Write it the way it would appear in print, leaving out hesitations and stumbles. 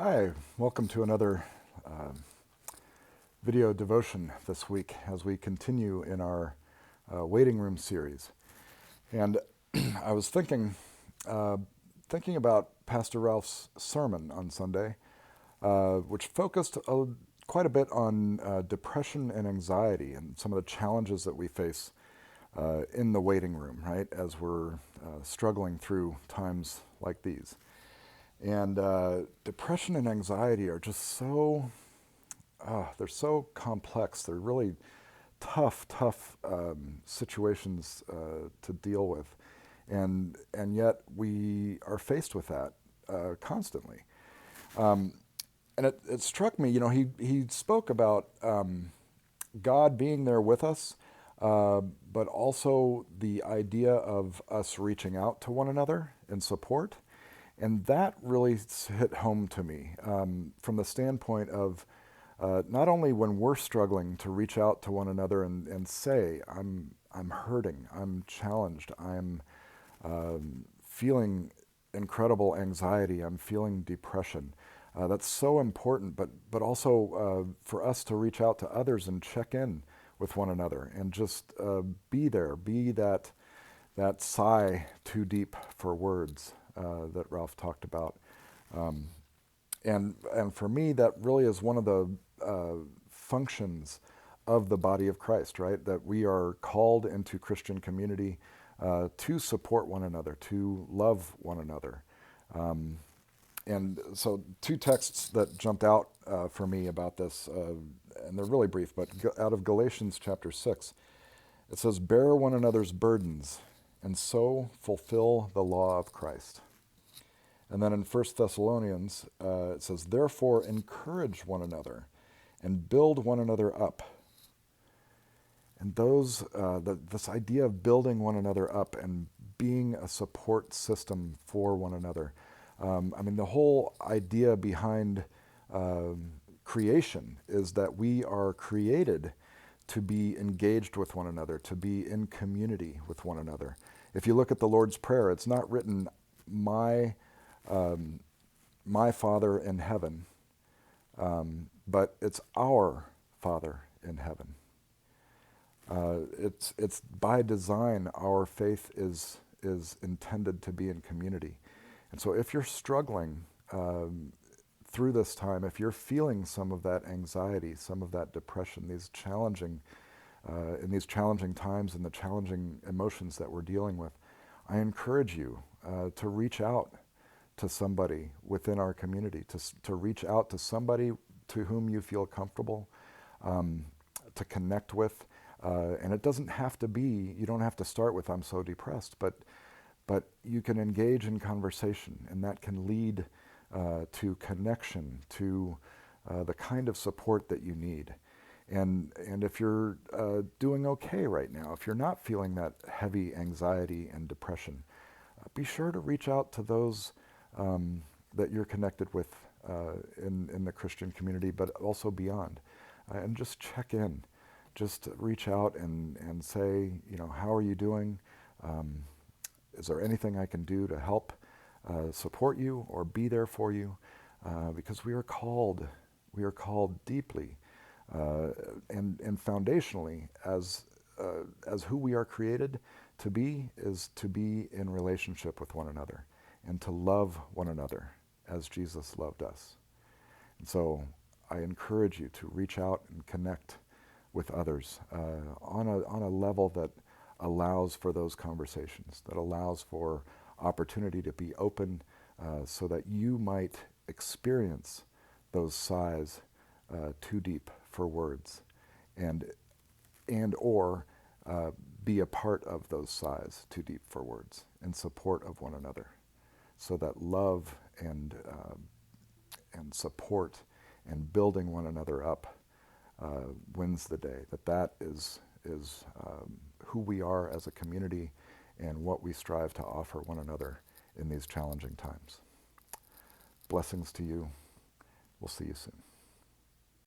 Hi, welcome to another video devotion this week as we continue in our waiting room series. And I was thinking about Pastor Ralph's sermon on Sunday, which focused quite a bit on depression and anxiety and some of the challenges that we face in the waiting room, right, as we're struggling through times like these. And depression and anxiety are just they're so complex. They're really tough situations to deal with. And yet we are faced with that constantly. And it struck me, he spoke about God being there with us, but also the idea of us reaching out to one another in support. And that really hit home to me from the standpoint of not only when we're struggling to reach out to one another and say, I'm hurting, I'm challenged, I'm feeling incredible anxiety, I'm feeling depression. That's so important, but also for us to reach out to others and check in with one another and just be there, be that sigh too deep for words that Ralph talked about. And for me, that really is one of the functions of the body of Christ, right? That we are called into Christian community to support one another, to love one another. And so two texts that jumped out for me about this, and they're really brief, but out of Galatians chapter 6, it says, "Bear one another's burdens, and so fulfill the law of Christ." And then in 1 Thessalonians, it says, "Therefore encourage one another and build one another up." And this idea of building one another up and being a support system for one another. The whole idea behind creation is that we are created to be engaged with one another, to be in community with one another. If you look at the Lord's Prayer, it's not written, my Father in heaven, but it's our Father in heaven. It's by design our faith is intended to be in community. And so if you're struggling through this time, if you're feeling some of that anxiety, some of that depression, in these challenging times and the challenging emotions that we're dealing with, I encourage you to reach out to somebody within our community, to reach out to somebody to whom you feel comfortable, to connect with. And it doesn't have to be, you don't have to start with, "I'm so depressed," but you can engage in conversation, and that can lead to connection, to the kind of support that you need. And if you're doing okay right now, if you're not feeling that heavy anxiety and depression, be sure to reach out to those that you're connected with in the Christian community, but also beyond, and just check in. Just reach out and say, how are you doing? Is there anything I can do to help support you or be there for you? Because we are called deeply and foundationally as who we are created to be, is to be in relationship with one another and to love one another as Jesus loved us. And so I encourage you to reach out and connect with others on a level that allows for those conversations, that allows for opportunity to be open so that you might experience those sighs too deep for words and or be a part of those sighs too deep for words in support of one another, so that love and support and building one another up wins the day. That is who we are as a community and what we strive to offer one another in these challenging times. Blessings to you. We'll see you soon.